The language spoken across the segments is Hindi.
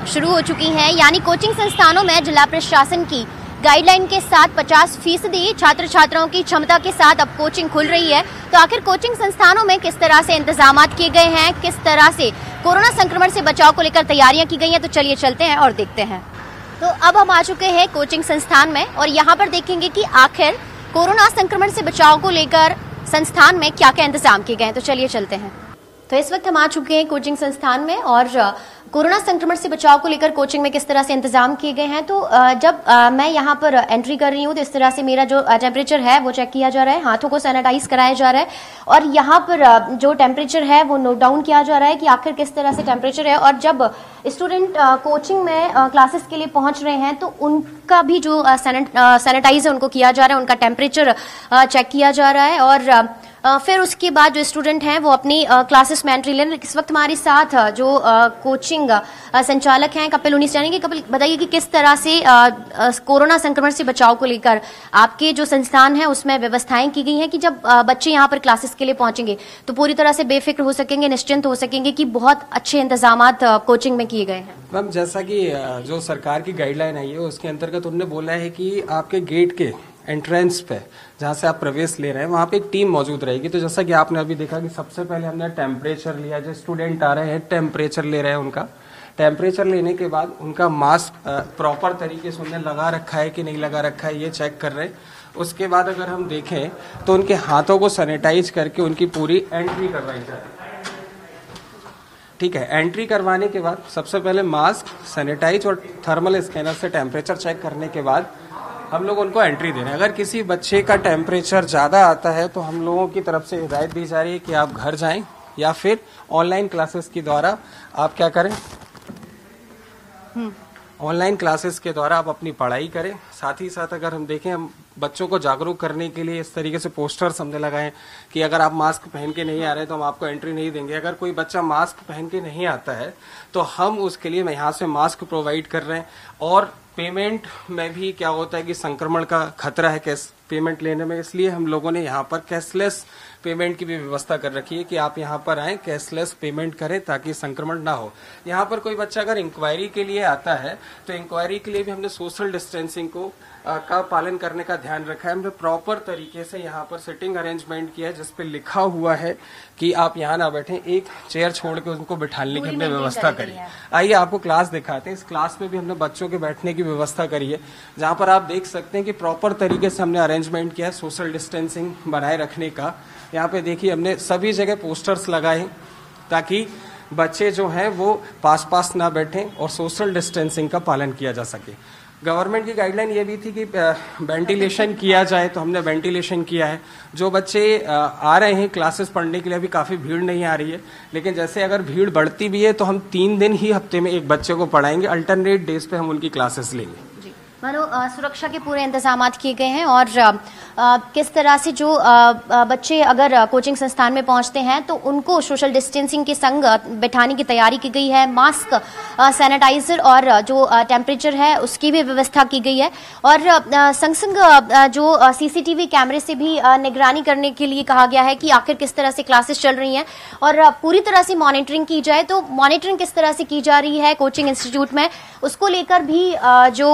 शुरू हो चुकी हैं, यानी कोचिंग संस्थानों में जिला प्रशासन की गाइडलाइन के साथ 50% छात्र छात्राओं की क्षमता के साथ अब कोचिंग खुल रही है। तो आखिर कोचिंग संस्थानों में किस तरह से इंतजामात किए गए हैं, किस तरह से कोरोना संक्रमण से बचाव को लेकर तैयारियां की गई हैं, तो चलिए चलते हैं और देखते हैं। तो अब हम आ चुके हैं कोचिंग संस्थान में और यहाँ पर देखेंगे कि आखिर कोरोना संक्रमण से बचाव को लेकर संस्थान में क्या क्या इंतजाम किए गए हैं। तो चलिए चलते हैं। तो इस वक्त हम आ चुके हैं कोचिंग संस्थान में और कोरोना संक्रमण से बचाव को लेकर कोचिंग में किस तरह से इंतजाम किए गए हैं। तो जब मैं यहाँ पर एंट्री कर रही हूँ तो इस तरह से मेरा जो टेम्परेचर है वो चेक किया जा रहा है, हाथों को सैनिटाइज कराया जा रहा है और यहाँ पर जो टेम्परेचर है वो नोट डाउन किया जा रहा है कि आखिर किस तरह से टेम्परेचर है। और जब स्टूडेंट कोचिंग में क्लासेस के लिए पहुंच रहे हैं तो उनका भी जो सैनिटाइज है उनको किया जा रहा है, उनका टेम्परेचर चेक किया जा रहा है और फिर उसके बाद जो स्टूडेंट हैं वो अपनी क्लासेस में एंट्री लेने। इस वक्त हमारे साथ जो कोचिंग संचालक हैं कपिल उन्नीस जानेंगे। कपिल, बताइए कि किस तरह से कोरोना संक्रमण से बचाव को लेकर आपके जो संस्थान है उसमें व्यवस्थाएं की गई हैं कि जब बच्चे यहाँ पर क्लासेस के लिए पहुंचेंगे तो पूरी तरह से बेफिक्र हो सकेंगे, निश्चिंत हो सकेंगे कि बहुत अच्छे इंतजामात कोचिंग में किए गए हैं। मैम, जैसा कि जो सरकार की गाइडलाइन आई है उसके अंतर्गत उन्होंने बोला है कि आपके गेट के एंट्रेंस पे जहाँ से आप प्रवेश ले रहे हैं वहाँ पे एक टीम मौजूद रहेगी। तो जैसा कि आपने अभी देखा कि सबसे पहले हमने टेम्परेचर लिया, जो स्टूडेंट आ रहे हैं टेम्परेचर ले रहे हैं, उनका टेम्परेचर लेने के बाद उनका मास्क प्रॉपर तरीके से उन्होंने लगा रखा है कि नहीं लगा रखा है ये चेक कर रहे हैं। उसके बाद अगर हम देखें तो उनके हाथों को सैनिटाइज करके उनकी पूरी एंट्री करवाई जाए। ठीक है, एंट्री करवाने के बाद सबसे पहले मास्क, सैनिटाइज और थर्मल स्कैनर से टेम्परेचर चेक करने के बाद हम लोग उनको एंट्री दे रहे हैं। अगर किसी बच्चे का टेम्परेचर ज़्यादा आता है तो हम लोगों की तरफ से हिदायत दी जा रही है कि आप घर जाएं या फिर ऑनलाइन क्लासेस के द्वारा आप क्या करें, ऑनलाइन क्लासेस के द्वारा आप अपनी पढ़ाई करें। साथ ही साथ अगर हम देखें, हम बच्चों को जागरूक करने के लिए इस तरीके से पोस्टर्स हमने लगाए कि अगर आप मास्क पहन के नहीं आ रहे तो हम आपको एंट्री नहीं देंगे। अगर कोई बच्चा मास्क पहन के नहीं आता है तो हम उसके लिए यहाँ से मास्क प्रोवाइड कर रहे हैं। और पेमेंट में भी क्या होता है कि संक्रमण का खतरा है कैश पेमेंट लेने में, इसलिए हम लोगों ने यहाँ पर कैशलेस पेमेंट की भी व्यवस्था कर रखी है कि आप यहाँ पर आएँ, कैशलेस पेमेंट करें ताकि संक्रमण ना हो। यहाँ पर कोई बच्चा अगर इंक्वायरी के लिए आता है तो इंक्वायरी के लिए भी हमने सोशल डिस्टेंसिंग का पालन करने का ध्यान रखा है। हमने प्रॉपर तरीके से यहाँ पर सिटिंग अरेंजमेंट किया है जिस पे लिखा हुआ है कि आप यहाँ ना बैठें, एक चेयर छोड़ के उनको बिठाने की हमने व्यवस्था करी है। आइए आपको क्लास दिखाते हैं। इस क्लास में भी हमने बच्चों के बैठने की व्यवस्था करी है, जहाँ पर आप देख सकते हैं कि प्रॉपर तरीके से हमने अरेंजमेंट किया है सोशल डिस्टेंसिंग बनाए रखने का। यहाँ पे देखिए हमने सभी जगह पोस्टर्स लगाए ताकि बच्चे जो हैं वो पास ना बैठें और सोशल डिस्टेंसिंग का पालन किया जा सके। गवर्नमेंट की गाइडलाइन ये भी थी कि वेंटिलेशन किया जाए, तो हमने वेंटिलेशन किया है। जो बच्चे आ रहे हैं क्लासेस पढ़ने के लिए, अभी काफ़ी भीड़ नहीं आ रही है, लेकिन जैसे अगर भीड़ बढ़ती भी है तो हम 3 दिन ही हफ्ते में एक बच्चे को पढ़ाएंगे, अल्टरनेट डेज पे हम उनकी क्लासेस लेंगे। मानो सुरक्षा के पूरे इंतजाम किए गए हैं और किस तरह से जो बच्चे अगर कोचिंग संस्थान में पहुंचते हैं तो उनको सोशल डिस्टेंसिंग के संग बैठाने की तैयारी की गई है। मास्क, सैनिटाइजर और जो टेम्परेचर है उसकी भी व्यवस्था की गई है और संग जो सीसीटीवी कैमरे से भी निगरानी करने के लिए कहा गया है कि आखिर किस तरह से क्लासेस चल रही हैं और पूरी तरह से मॉनिटरिंग की जाए। तो मॉनिटरिंग किस तरह से की जा रही है कोचिंग इंस्टीट्यूट में, उसको लेकर भी जो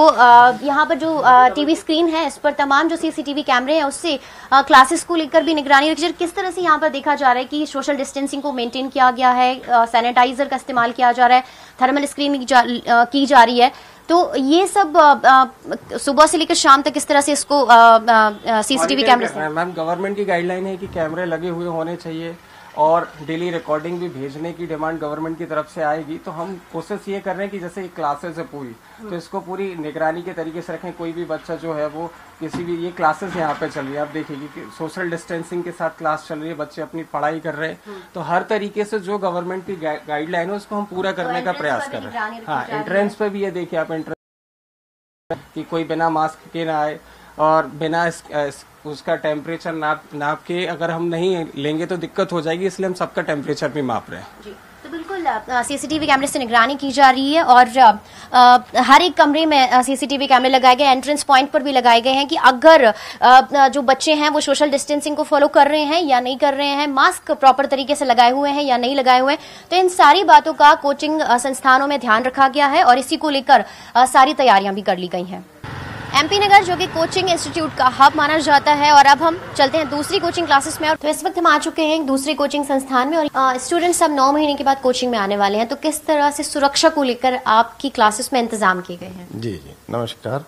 यहाँ पर जो टीवी स्क्रीन है इस पर तमाम जो सीसीटीवी कैमरे हैं उससे क्लासेस को लेकर भी निगरानी रखी। किस तरह से यहाँ पर देखा जा रहा है कि सोशल डिस्टेंसिंग को मेंटेन किया गया है, सैनिटाइजर का इस्तेमाल किया जा रहा है, थर्मल स्क्रीनिंग की जा रही है। तो ये सब सुबह से लेकर शाम तक किस तरह से इसको सीसीटीवी कैमरे से। मैम, गवर्नमेंट की गाइडलाइन है कि कैमरे लगे हुए होने चाहिए और डेली रिकॉर्डिंग भी भेजने की डिमांड गवर्नमेंट की तरफ से आएगी। तो हम कोशिश ये कर रहे हैं कि जैसे क्लासेस है पूरी, तो इसको पूरी निगरानी के तरीके से रखें। कोई भी बच्चा जो है वो किसी भी, ये क्लासेस यहाँ पे चल रही है, आप देखिए कि सोशल डिस्टेंसिंग के साथ क्लास चल रही है, बच्चे अपनी पढ़ाई कर रहे हैं। तो हर तरीके से जो गवर्नमेंट की गाइडलाइन है उसको हम पूरा करने का प्रयास कर रहे हैं। हाँ, एंट्रेंस पे भी ये देखिए आप, एंट्रेंस कि कोई बिना मास्क के ना आए और बिना उसका टेम्परेचर नाप के अगर हम नहीं लेंगे तो दिक्कत हो जाएगी, इसलिए हम सबका टेम्परेचर भी माप रहे हैं। जी, तो बिल्कुल बिल्कुल सीसीटीवी कैमरे से निगरानी की जा रही है और हर एक कमरे में सीसीटीवी कैमरे लगाए गए, एंट्रेंस पॉइंट पर भी लगाए गए हैं कि अगर जो बच्चे हैं वो सोशल डिस्टेंसिंग को फॉलो कर रहे हैं या नहीं कर रहे हैं, मास्क प्रॉपर तरीके से लगाए हुए हैं या नहीं लगाए हुए हैं। तो इन सारी बातों का कोचिंग संस्थानों में ध्यान रखा गया है और इसी को लेकर सारी तैयारियां भी कर ली गई हैं। एमपी नगर जो कि कोचिंग इंस्टीट्यूट का हब माना जाता है और अब हम चलते हैं दूसरी कोचिंग क्लासेस में। और तो इस वक्त हम आ चुके हैं दूसरी कोचिंग संस्थान में और स्टूडेंट्स अब 9 महीने के बाद कोचिंग में आने वाले हैं। तो किस तरह से सुरक्षा को लेकर आपकी क्लासेस में इंतजाम किए गए हैं? जी नमस्कार।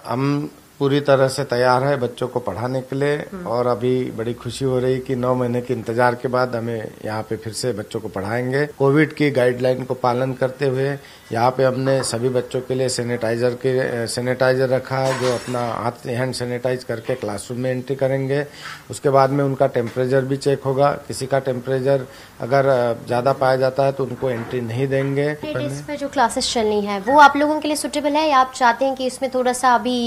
हम पूरी तरह से तैयार है बच्चों को पढ़ाने के लिए और अभी बड़ी खुशी हो रही कि 9 महीने के इंतजार के बाद हमें यहाँ पे फिर से बच्चों को पढ़ाएंगे। कोविड की गाइडलाइन को पालन करते हुए यहाँ पे हमने सभी बच्चों के लिए सैनिटाइजर रखा है, जो अपना हाथ हैंड सैनिटाइज करके क्लासरूम में एंट्री करेंगे। उसके बाद में उनका टेम्परेचर भी चेक होगा। किसी का टेम्परेचर अगर ज्यादा पाया जाता है तो उनको एंट्री नहीं देंगे। इस पे जो क्लासेस चलनी है वो आप लोगों के लिए सुटेबल है या आप चाहते हैं कि इसमें थोड़ा सा अभी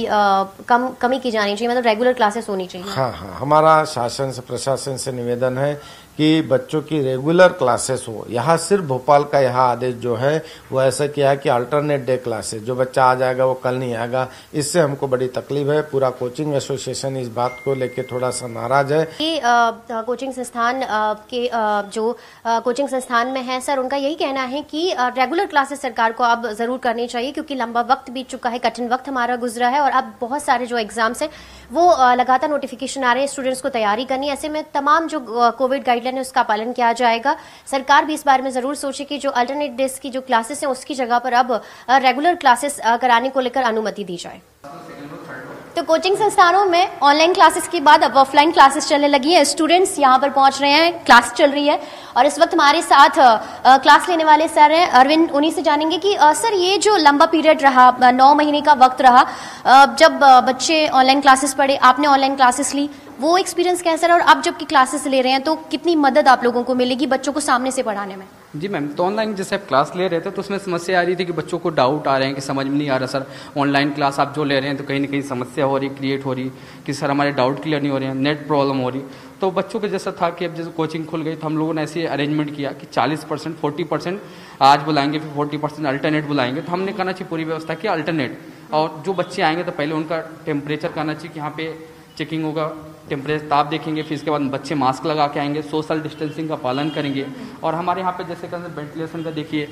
कमी की जानी चाहिए, मतलब रेगुलर क्लासेस होनी चाहिए? हाँ, हमारा शासन से प्रशासन से निवेदन है कि बच्चों की रेगुलर क्लासेस हो। यहाँ सिर्फ भोपाल का यहाँ आदेश जो है वो ऐसा किया है कि अल्टरनेट डे क्लासेस, जो बच्चा आ जाएगा वो कल नहीं आएगा। इससे हमको बड़ी तकलीफ है। पूरा कोचिंग एसोसिएशन इस बात को लेके थोड़ा सा नाराज है। कोचिंग संस्थान के जो कोचिंग संस्थान में है सर, उनका यही कहना है कि रेगुलर क्लासेस सरकार को अब जरूर करनी चाहिए क्योंकि लंबा वक्त बीत चुका है, कठिन वक्त हमारा गुजरा है और अब बहुत सारे जो एग्जाम्स है वो लगातार नोटिफिकेशन आ रहे हैं, स्टूडेंट्स को तैयारी करनी है। ऐसे में तमाम जो कोविड गाइडलाइन है उसका पालन किया जाएगा। सरकार भी इस बारे में जरूर सोचे कि जो अल्टरनेट डेज की जो क्लासेस हैं उसकी जगह पर अब रेगुलर क्लासेस कराने को लेकर अनुमति दी जाए। तो कोचिंग संस्थानों में ऑनलाइन क्लासेस के बाद अब ऑफलाइन क्लासेस चलने लगी है। स्टूडेंट्स यहाँ पर पहुंच रहे हैं, क्लास चल रही है और इस वक्त हमारे साथ क्लास लेने वाले सर हैं अरविंद। उन्हीं से जानेंगे कि सर ये जो लंबा पीरियड रहा, 9 महीने का वक्त रहा, जब बच्चे ऑनलाइन क्लासेस पढ़े, आपने ऑनलाइन क्लासेस ली, वो एक्सपीरियंस कैसा रहा और अब जबकि क्लासेस ले रहे हैं तो कितनी मदद आप लोगों को मिलेगी बच्चों को सामने से पढ़ाने में? जी मैम, तो ऑनलाइन जैसे आप क्लास ले रहे थे तो उसमें समस्या आ रही थी कि बच्चों को डाउट आ रहे हैं कि समझ में नहीं आ रहा सर, ऑनलाइन क्लास आप जो ले रहे हैं तो कहीं ना कहीं समस्या हो रही, क्रिएट हो रही कि सर हमारे डाउट क्लियर नहीं हो रहे हैं, नेट प्रॉब्लम हो रही। तो बच्चों के जैसा था कि अब जैसे कोचिंग खुल गई तो हम लोगों ने ऐसे अरेंजमेंट किया कि 40%, 40% आज बुलाएंगे, फिर 40% अल्टरनेट बुलाएंगे। तो हमने करना चाहिए पूरी व्यवस्था की अल्टरनेट, और जो बच्चे आएंगे तो पहले उनका टेम्परेचर करना चाहिए कि यहाँ पे चेकिंग होगा, टेम्परेचर ताप देखेंगे, फिर इसके बाद बच्चे मास्क लगा के आएंगे, सोशल डिस्टेंसिंग का पालन करेंगे। और हमारे यहाँ पे जैसे वेंटिलेशन का देखिए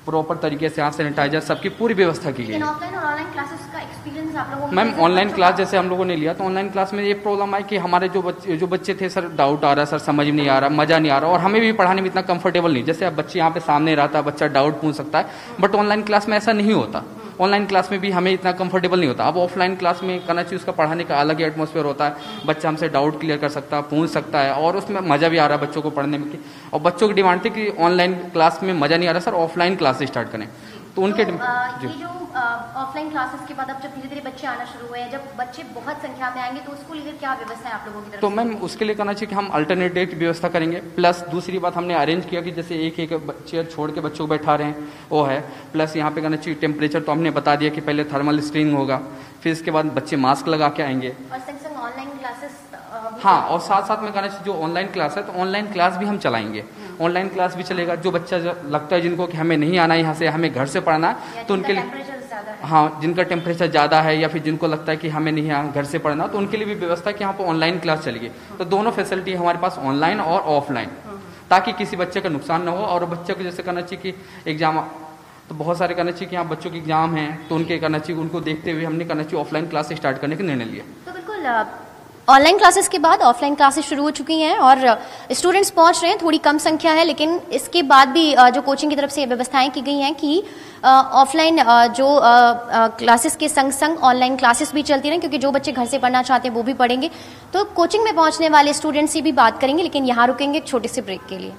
प्रॉपर तरीके से, यहाँ सैनिटाइजर सबकी पूरी व्यवस्था की गई। ऑफलाइन और ऑनलाइन क्लासेस का एक्सपीरियंस आप लोगों को? मैम ऑनलाइन क्लास जैसे हम लोगों ने लिया तो ऑनलाइन क्लास में ये प्रॉब्लम आई कि हमारे जो बच्चे थे सर, डाउट आ रहा, सर समझ में नहीं आ रहा, मजा नहीं आ रहा और हमें भी पढ़ाने में इतना कंफर्टेबल नहीं। जैसे अब बच्चे यहाँ पे सामने रहता है, बच्चा डाउट पूछ सकता है, बट ऑनलाइन क्लास में ऐसा नहीं होता। ऑनलाइन क्लास में भी हमें इतना कंफर्टेबल नहीं होता। अब ऑफलाइन क्लास में करना चाहिए, उसका पढ़ाने का अलग ही एटमॉस्फेयर होता है, बच्चा हमसे डाउट क्लियर कर सकता है, पूछ सकता है और उसमें मजा भी आ रहा है बच्चों को पढ़ने में। और बच्चों की डिमांड थी कि ऑनलाइन क्लास में मजा नहीं आ रहा सर, ऑफलाइन क्लास स्टार्ट करें। तो उनके ऑफलाइन क्लासेस के बाद अब जब धीरे धीरे बच्चे आना शुरू हुए हैं, जब बच्चे बहुत संख्या में आएंगे तो उसको लेकर क्या व्यवस्था है आप लोगों की तरफ? तो मैम उसके लिए करना चाहिए कि हम अल्टरनेट डे की व्यवस्था करेंगे। प्लस दूसरी बात हमने अरेंज किया कि जैसे एक चेयर छोड़ के बच्चों को बैठा रहे हैं वो है। प्लस यहाँ पे करना चाहिए टेम्परेचर, तो हमने बता दिया कि पहले थर्मल स्क्रीनिंग होगा, फिर इसके बाद बच्चे मास्क लगा के आएंगे। और संग ऑनलाइन क्लासेस? हाँ, और साथ साथ में कहना चाहिए जो ऑनलाइन क्लास है तो ऑनलाइन क्लास भी हम चलाएंगे। ऑनलाइन क्लास भी चलेगा। जो बच्चा लगता है जिनको कि हमें नहीं आना है यहाँ से, हमें घर से पढ़ना है, तो उनके लिए हाँ, जिनका टेम्परेचर ज़्यादा है या फिर जिनको लगता है कि हमें नहीं यहाँ घर से पढ़ना, तो उनके लिए भी व्यवस्था कि यहाँ पर ऑनलाइन क्लास चलेगी। तो दोनों फैसिलिटी हमारे पास, ऑनलाइन और ऑफलाइन, ताकि किसी बच्चे का नुकसान ना हो। और बच्चे को जैसे करना चाहिए कि एग्जाम, तो बहुत सारे करना चाहिए कि यहाँ बच्चों के एग्जाम हैं तो उनके करना चाहिए, उनको देखते हुए हमने करना चाहिए ऑफलाइन क्लास स्टार्ट करने का निर्णय लिया। तो बिल्कुल ऑनलाइन क्लासेस के बाद ऑफलाइन क्लासेस शुरू हो चुकी हैं और स्टूडेंट्स पहुंच रहे हैं, थोड़ी कम संख्या है, लेकिन इसके बाद भी जो कोचिंग की तरफ से व्यवस्थाएं की गई हैं कि ऑफलाइन जो क्लासेस के संग संग ऑनलाइन क्लासेस भी चलती रहें, क्योंकि जो बच्चे घर से पढ़ना चाहते हैं वो भी पढ़ेंगे। तो कोचिंग में पहुंचने वाले स्टूडेंट्स से भी बात करेंगे, लेकिन यहाँ रुकेंगे एक छोटे से ब्रेक के लिए।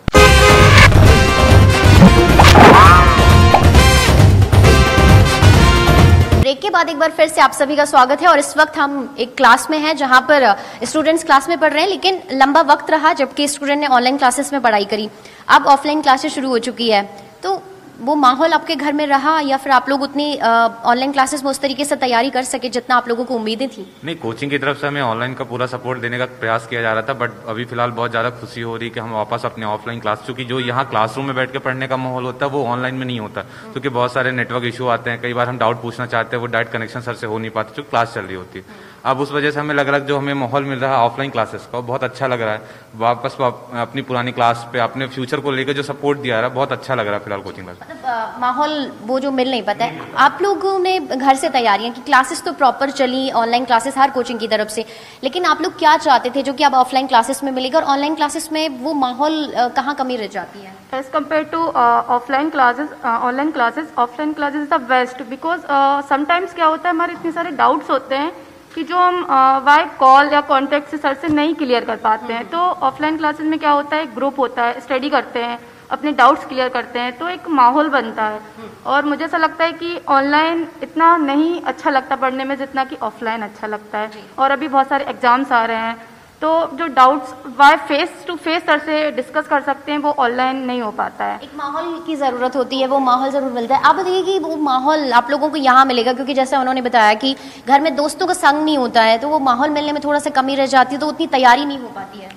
ब्रेक के बाद एक बार फिर से आप सभी का स्वागत है और इस वक्त हम एक क्लास में हैं जहां पर स्टूडेंट्स क्लास में पढ़ रहे हैं, लेकिन लंबा वक्त रहा जबकि स्टूडेंट ने ऑनलाइन क्लासेस में पढ़ाई करी। अब ऑफलाइन क्लासेस शुरू हो चुकी है, तो वो माहौल आपके घर में रहा या फिर आप लोग उतनी ऑनलाइन क्लासेस में उस तरीके से तैयारी कर सके जितना आप लोगों को उम्मीदें थी? नहीं, कोचिंग की तरफ से हमें ऑनलाइन का पूरा सपोर्ट देने का प्रयास किया जा रहा था, बट अभी फिलहाल बहुत ज़्यादा खुशी हो रही कि हम वापस अपने ऑफलाइन क्लास, क्योंकि जो यहाँ क्लासरूम में बैठ के पढ़ने का माहौल होता है वो ऑनलाइन में नहीं होता, क्योंकि बहुत सारे नेटवर्क इशू आते हैं। कई बार हम डाउट पूछना चाहते हैं, वो डायरेक्ट कनेक्शन सर से हो नहीं पाते, जो क्लास चल रही होती है। अब उस वजह से हमें लग रहा है जो हमें माहौल मिल रहा है ऑफलाइन क्लासेस का बहुत अच्छा लग रहा है। वापस अपनी पुरानी क्लास पे अपने फ्यूचर को लेकर जो सपोर्ट दिया रहा है बहुत अच्छा लग रहा है फिलहाल कोचिंग क्लास। मतलब माहौल वो जो मिल नहीं पाता है। आप लोगों ने घर से तैयारियां की, क्लासेस तो प्रॉपर चली, ऑनलाइन क्लासेस हर कोचिंग की तरफ से, लेकिन आप लोग क्या चाहते थे जो कि अब ऑफलाइन क्लासेस में मिलेगा, और ऑनलाइन क्लासेस में वो माहौल कहाँ कमी रह जाती है? As compared to offline classes, online classes, offline classes is the best because sometimes क्या होता है हमारे इतने सारे डाउट्स होते हैं कि जो हम वाई कॉल या कॉन्टेक्ट से सर से नहीं क्लियर कर पाते हैं। तो ऑफलाइन क्लासेस में क्या होता है, ग्रुप होता है, स्टडी करते हैं, अपने डाउट्स क्लियर करते हैं, तो एक माहौल बनता है। और मुझे ऐसा लगता है कि ऑनलाइन इतना नहीं अच्छा लगता पढ़ने में जितना कि ऑफलाइन अच्छा लगता है। और अभी बहुत सारे एग्जाम्स आ रहे हैं, तो जो डाउट्स वाई फेस टू फेस सर से डिस्कस कर सकते हैं वो ऑनलाइन नहीं हो पाता है। एक माहौल की ज़रूरत होती है, वो माहौल ज़रूर मिलता है। आप बताइए कि वो माहौल आप लोगों को यहाँ मिलेगा, क्योंकि जैसे उन्होंने बताया कि घर में दोस्तों का संग नहीं होता है, तो वो माहौल मिलने में थोड़ा सा कमी रह जाती है, तो उतनी तैयारी नहीं हो पाती है।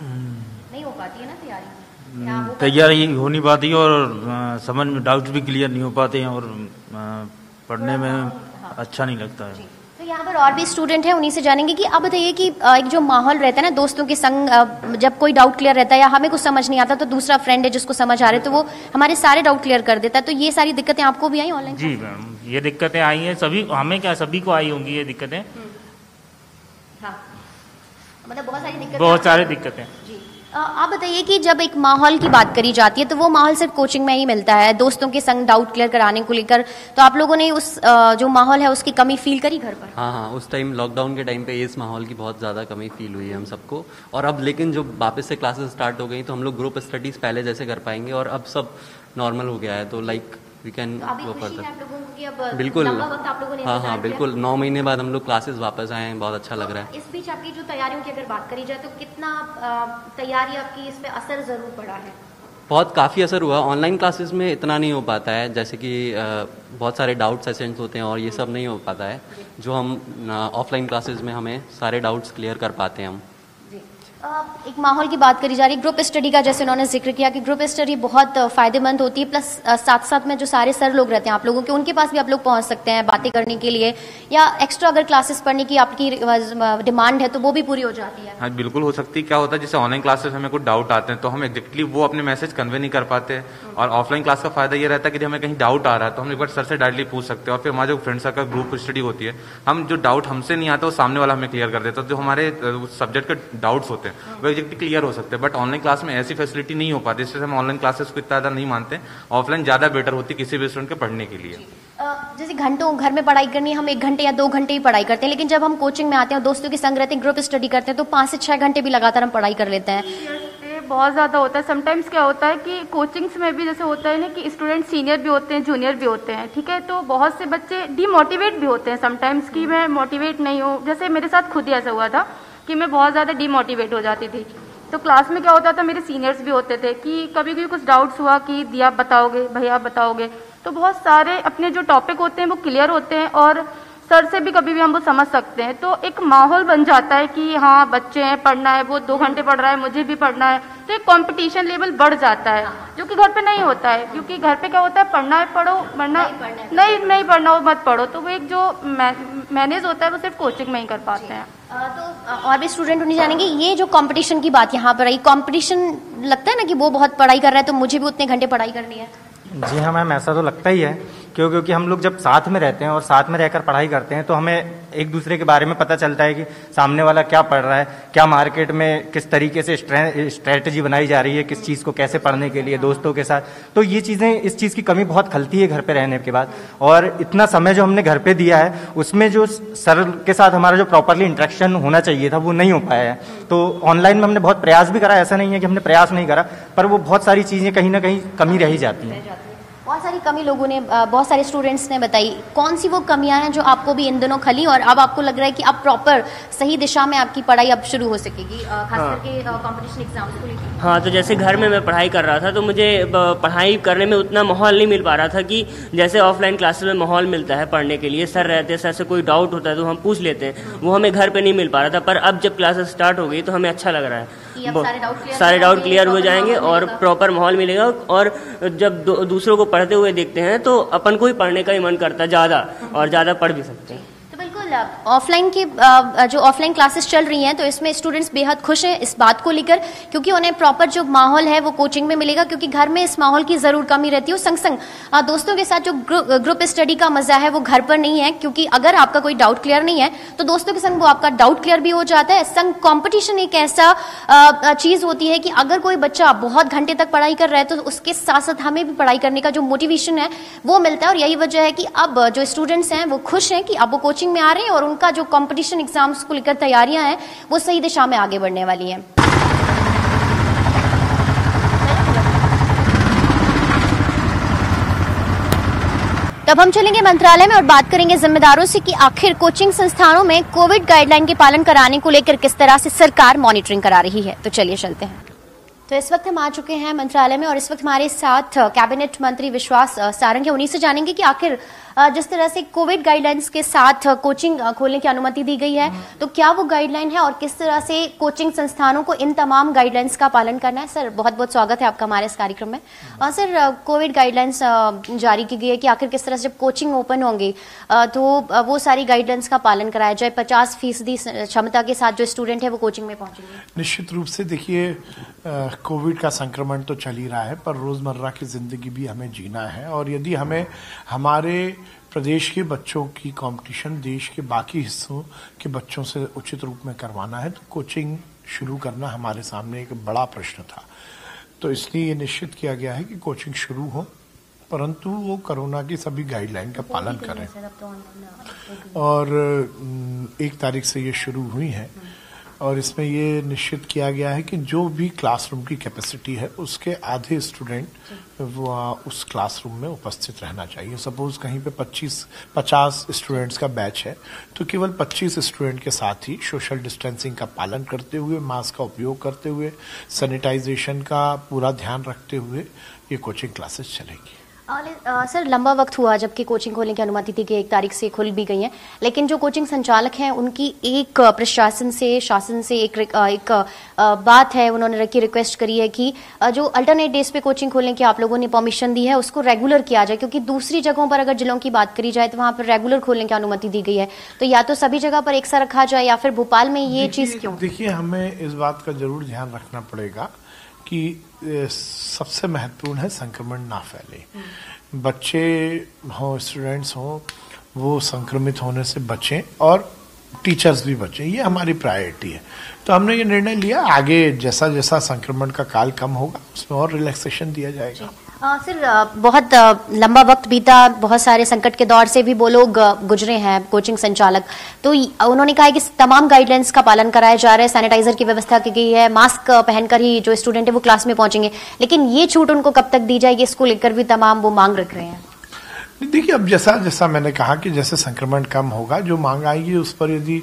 नहीं हो पाती है ना तैयारी, तैयारी हो नहीं पाती और समझ में डाउट भी क्लियर नहीं हो पाते हैं और पढ़ने में अच्छा नहीं लगता है। तो यहाँ पर और भी स्टूडेंट हैं, उन्हीं से जानेंगे कि अब बताइए कि एक जो माहौल रहता है ना दोस्तों के संग, जब कोई डाउट क्लियर रहता है या हमें कुछ समझ नहीं आता तो दूसरा फ्रेंड है जिसको समझ आ रहे तो वो हमारे सारे डाउट क्लियर कर देता है, तो ये सारी दिक्कतें आपको भी आई ऑनलाइन? जी मैम, ये दिक्कतें आई हैं सभी, हमें क्या सभी को आई होंगी ये दिक्कतें। हाँ, मतलब बहुत सारी दिक्कतें। जी, आप बताइए कि जब एक माहौल की बात करी जाती है तो वो माहौल सिर्फ कोचिंग में ही मिलता है, दोस्तों के संग डाउट क्लियर कराने को लेकर, तो आप लोगों ने उस जो माहौल है उसकी कमी फील करी घर पर? हाँ, उस टाइम लॉकडाउन के टाइम पे इस माहौल की बहुत ज़्यादा कमी फील हुई है हम सबको। और अब लेकिन जो वापस से क्लासेस स्टार्ट हो गई तो हम लोग ग्रुप स्टडीज़ पहले जैसे कर पाएंगे और अब सब नॉर्मल हो गया है, तो like we can go further. बिल्कुल, हाँ, बिल्कुल 9 महीने बाद हम लोग क्लासेस वापस आए हैं, बहुत अच्छा लग रहा है। इस बीच आपकी जो तैयारियों की अगर बात करी जाए तो कितना तैयारी आपकी इस पे असर जरूर पड़ा है? बहुत काफ़ी असर हुआ। ऑनलाइन क्लासेस में इतना नहीं हो पाता है, जैसे कि बहुत सारे डाउट सेशंस होते हैं और ये सब नहीं हो पाता है जो हम ऑफलाइन क्लासेस में हमें सारे डाउट्स क्लियर कर पाते हैं हम। एक माहौल की बात करी जा रही, ग्रुप स्टडी का जैसे उन्होंने जिक्र किया कि ग्रुप स्टडी बहुत फ़ायदेमंद होती है, प्लस साथ साथ में जो सारे सर लोग रहते हैं आप लोगों के, उनके पास भी आप लोग पहुंच सकते हैं बातें करने के लिए, या एक्स्ट्रा अगर क्लासेस पढ़ने की आपकी डिमांड है तो वो भी पूरी हो जाती है। हाँ, बिल्कुल हो सकती है। क्या होता है जैसे ऑनलाइन क्लासेस हमें कुछ डाउट आते हैं तो हम एग्जैक्टली वो अपने मैसेज कन्वे नहीं कर पाते, और ऑफलाइन क्लास का फायदा ये रहता है कि हमें कहीं डाउट आ रहा है तो हम एक बार सर से डायरेक्टली पूछ सकते हैं, और फिर हमारे जो फ्रेंड सर्कल ग्रुप स्टडी होती है, हम जो डाउट हमसे नहीं आता वो सामने वाला हमें क्लियर कर देता है। जो हमारे सब्जेक्ट के डाउट्स होते हैं वो एग्जैक्टली हो सकते हैं, बट ऑनलाइन क्लास में ऐसी फैसिलिटी नहीं हो पाती, इसलिए हम ऑनलाइन क्लासेस को इतना ज्यादा नहीं मानते। ऑफलाइन ज्यादा बेटर होती किसी भी स्टूडेंट के पढ़ने के लिए। जैसे घंटों घर में पढ़ाई करनी है, हम 1 घंटे या 2 घंटे ही पढ़ाई करते हैं, लेकिन जब हम कोचिंग में आते हैं और दोस्तों के संग रहते हैं, ग्रुप स्टडी करते हैं तो 5 से 6 घंटे भी लगातार हम पढ़ाई कर लेते हैं। ये बहुत ज़्यादा होता है। समटाइम्स क्या होता है कि कोचिंग्स में भी जैसे होता है ना कि स्टूडेंट सीनियर भी होते हैं, जूनियर भी होते हैं, ठीक है, तो बहुत से बच्चे डीमोटिवेट भी होते हैं समटाइम्स कि मैं मोटिवेट नहीं हूँ। जैसे मेरे साथ खुद ही ऐसा हुआ था कि मैं बहुत ज़्यादा डीमोटिवेट हो जाती थी। तो क्लास में क्या होता था, मेरे सीनियर्स भी होते थे कि कभी भी कुछ डाउट्स हुआ कि दिया बताओगे, भैया बताओगे, तो बहुत सारे अपने जो टॉपिक होते हैं वो क्लियर होते हैं और सर से भी कभी भी हम वो समझ सकते हैं। तो एक माहौल बन जाता है कि हाँ बच्चे हैं, पढ़ना है, वो 2 घंटे पढ़ रहा है, मुझे भी पढ़ना है, तो एक कंपटीशन लेवल बढ़ जाता है जो कि घर पे नहीं होता है। क्योंकि घर पे क्या होता है, पढ़ना है पढ़ो, वरना नहीं पढ़ना हो मत पढ़ो। तो वो एक जो मैनेज होता है वो सिर्फ कोचिंग में ही कर पाते हैं। तो और भी स्टूडेंट उन्हें जानेंगे, ये जो कंपटीशन की बात यहाँ पर आई, कंपटीशन लगता है ना कि वो बहुत पढ़ाई कर रहा है तो मुझे भी उतने घंटे पढ़ाई करनी है? जी हाँ मैम, ऐसा तो लगता ही है क्योंकि हम लोग जब साथ में रहते हैं और साथ में रहकर पढ़ाई करते हैं तो हमें एक दूसरे के बारे में पता चलता है कि सामने वाला क्या पढ़ रहा है, क्या मार्केट में किस तरीके से स्ट्रेटजी बनाई जा रही है, किस चीज़ को कैसे पढ़ने के लिए दोस्तों के साथ। तो ये चीज़ें, इस चीज़ की कमी बहुत खलती है घर पे रहने के बाद, और इतना समय जो हमने घर पे दिया है उसमें जो सर के साथ हमारा जो प्रॉपरली इंटरेक्शन होना चाहिए था वो नहीं हो पाया है। तो ऑनलाइन में हमने बहुत प्रयास भी करा, ऐसा नहीं है कि हमने प्रयास नहीं करा, पर वो बहुत सारी चीज़ें कहीं ना कहीं कमी रह ही जाती हैं। बहुत सारी कमी लोगों ने, बहुत सारे स्टूडेंट्स ने बताई। कौन सी वो कमियां हैं जो आपको भी इन दिनों खली और अब आपको लग रहा है कि अब प्रॉपर सही दिशा में आपकी पढ़ाई अब शुरू हो सकेगी, खास करके कंपटीशन एग्जाम्स को लेकर? हाँ, तो जैसे घर में मैं पढ़ाई कर रहा था तो मुझे पढ़ाई करने में उतना माहौल नहीं मिल पा रहा था कि जैसे ऑफलाइन क्लासेस में माहौल मिलता है पढ़ने के लिए, सर रहते हैं, सर से कोई डाउट होता है तो हम पूछ लेते हैं, वो हमें घर पे नहीं मिल पा रहा था। पर अब जब क्लासेस स्टार्ट हो गई तो हमें अच्छा लग रहा है, सारे डाउट क्लियर हो जाएंगे और प्रॉपर माहौल मिलेगा। और जब दूसरों को पढ़ते हुए देखते हैं तो अपन को ही पढ़ने का ही मन करता है ज़्यादा, और ज़्यादा पढ़ भी सकते हैं। तो बिल्कुल ऑफलाइन की जो ऑफलाइन क्लासेस चल रही हैं तो इसमें स्टूडेंट्स बेहद खुश हैं इस बात को लेकर, क्योंकि उन्हें प्रॉपर जो माहौल है वो कोचिंग में मिलेगा, क्योंकि घर में इस माहौल की ज़रूर कमी रहती है। संग संग दोस्तों के साथ जो ग्रुप स्टडी का मज़ा है वो घर पर नहीं है, क्योंकि अगर आपका कोई डाउट क्लियर नहीं है तो दोस्तों के संग वो आपका डाउट क्लियर भी हो जाता है। संग कॉम्पिटिशन एक ऐसा चीज़ होती है कि अगर कोई बच्चा बहुत घंटे तक पढ़ाई कर रहा है तो उसके साथ साथ हमें भी पढ़ाई करने का जो मोटिवेशन है वो मिलता है। और यही वजह है कि अब जो स्टूडेंट्स हैं वो खुश हैं कि अब वो कोचिंग में आ रहे हैं और उनका जो कंपटीशन एग्जाम्स को लेकर तैयारियां हैं वो सही दिशा में आगे बढ़ने वाली हैं। तब हम चलेंगे मंत्रालय में और बात करेंगे जिम्मेदारों से कि आखिर कोचिंग संस्थानों में कोविड गाइडलाइन के पालन कराने को लेकर किस तरह से सरकार मॉनिटरिंग करा रही है। तो चलिए चलते हैं। तो इस वक्त हम आ चुके हैं मंत्रालय में और इस वक्त हमारे साथ कैबिनेट मंत्री विश्वास सारंग है। उन्हीं से जानेंगे कि आखिर जिस तरह से कोविड गाइडलाइंस के साथ कोचिंग खोलने की अनुमति दी गई है तो क्या वो गाइडलाइन है और किस तरह से कोचिंग संस्थानों को इन तमाम गाइडलाइंस का पालन करना है। सर बहुत बहुत स्वागत है आपका हमारे इस कार्यक्रम में। सर कोविड गाइडलाइंस जारी की गई है कि आखिर किस तरह से जब कोचिंग ओपन होंगी तो वो सारी गाइडलाइंस का पालन कराया जाए, 50% क्षमता के साथ जो स्टूडेंट है वो कोचिंग में पहुंचेंगे। निश्चित रूप से देखिए कोविड का संक्रमण तो चल ही रहा है पर रोजमर्रा की जिंदगी भी हमें जीना है और यदि हमें हमारे प्रदेश के बच्चों की कंपटीशन देश के बाकी हिस्सों के बच्चों से उचित रूप में करवाना है तो कोचिंग शुरू करना हमारे सामने एक बड़ा प्रश्न था। तो इसलिए ये निश्चित किया गया है कि कोचिंग शुरू हो परंतु वो कोरोना की सभी गाइडलाइन का पालन करें और 1 तारीख से ये शुरू हुई है और इसमें ये निश्चित किया गया है कि जो भी क्लासरूम की कैपेसिटी है उसके आधे स्टूडेंट वो उस क्लासरूम में उपस्थित रहना चाहिए। सपोज कहीं पे 50 स्टूडेंट्स का बैच है तो केवल 25 स्टूडेंट के साथ ही सोशल डिस्टेंसिंग का पालन करते हुए, मास्क का उपयोग करते हुए, सैनिटाइजेशन का पूरा ध्यान रखते हुए ये कोचिंग क्लासेस चलेगी। सर लंबा वक्त हुआ जबकि कोचिंग खोलने की अनुमति थी कि 1 तारीख से खुल भी गई है, लेकिन जो कोचिंग संचालक हैं उनकी एक प्रशासन से शासन से एक बात है, उन्होंने रखी रिक्वेस्ट करी है कि जो अल्टरनेट डेज पे कोचिंग खोलने की आप लोगों ने परमिशन दी है उसको रेगुलर किया जाए, क्योंकि दूसरी जगहों पर अगर जिलों की बात करी जाए तो वहां पर रेगुलर खोलने की अनुमति दी गई है। तो या तो सभी जगह पर एक सा रखा जाए या फिर भोपाल में ये चीज क्यों? देखिए हमें इस बात का जरूर ध्यान रखना पड़ेगा कि सबसे महत्वपूर्ण है संक्रमण ना फैले। बच्चे हों, स्टूडेंट्स हों, वो संक्रमित होने से बचें और टीचर्स भी बचें, ये हमारी प्रायोरिटी है। तो हमने ये निर्णय लिया आगे जैसा जैसा संक्रमण का काल कम होगा उसमें और रिलैक्सेशन दिया जाएगा। सर बहुत लंबा वक्त बीता, बहुत सारे संकट के दौर से भी वो लोग गुजरे हैं कोचिंग संचालक, तो उन्होंने कहा है कि तमाम गाइडलाइंस का पालन कराया जा रहा है, सैनिटाइजर की व्यवस्था की गई है, मास्क पहनकर ही जो स्टूडेंट है वो क्लास में पहुंचेंगे, लेकिन ये छूट उनको कब तक दी जाएगी इसको लेकर भी तमाम वो मांग रख रहे हैं। देखिए अब जैसा जैसा मैंने कहा कि जैसे संक्रमण कम होगा जो मांग आएगी उस पर यदि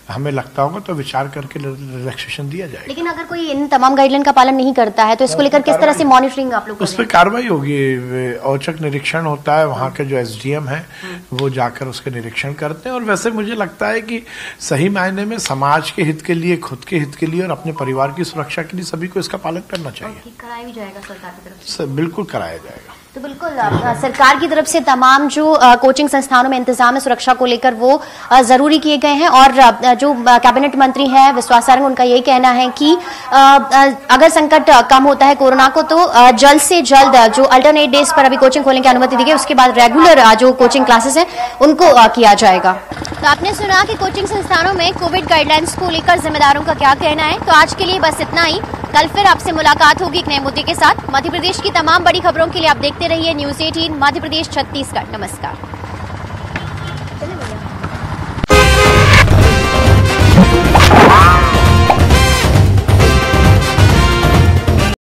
हमें लगता होगा तो विचार करके रिलैक्सेशन दिया जाएगा। लेकिन अगर कोई इन तमाम गाइडलाइन का पालन नहीं करता है तो इसको लेकर किस तरह से मॉनिटरिंग आप लोग? उस पर कार्रवाई होगी, औचक निरीक्षण होता है, वहाँ के जो SDM है वो जाकर उसके निरीक्षण करते हैं और वैसे मुझे लगता है कि सही मायने में समाज के हित के लिए, खुद के हित के लिए और अपने परिवार की सुरक्षा के लिए सभी को इसका पालन करना चाहिए। कराया भी जाएगा सरकार की तरफ से? बिल्कुल कराया जाएगा। तो बिल्कुल सरकार की तरफ से तमाम जो कोचिंग संस्थानों में इंतजाम है सुरक्षा को लेकर वो जरूरी किए गए हैं और जो कैबिनेट मंत्री हैं विश्वास सारंग, उनका यही कहना है कि अगर संकट कम होता है कोरोना को तो जल्द से जल्द जो अल्टरनेट डेज पर अभी कोचिंग खोलने की अनुमति दी गई उसके बाद रेगुलर जो कोचिंग क्लासेस हैं उनको किया जाएगा। तो आपने सुना कि कोचिंग संस्थानों में कोविड गाइडलाइंस को लेकर जिम्मेदारों का क्या कहना है। तो आज के लिए बस इतना ही, कल फिर आपसे मुलाकात होगी एक नए मुद्दे के साथ। मध्य प्रदेश की तमाम बड़ी खबरों के लिए आप देखते रहिए न्यूज़ 18 मध्य प्रदेश छत्तीसगढ़। नमस्कार।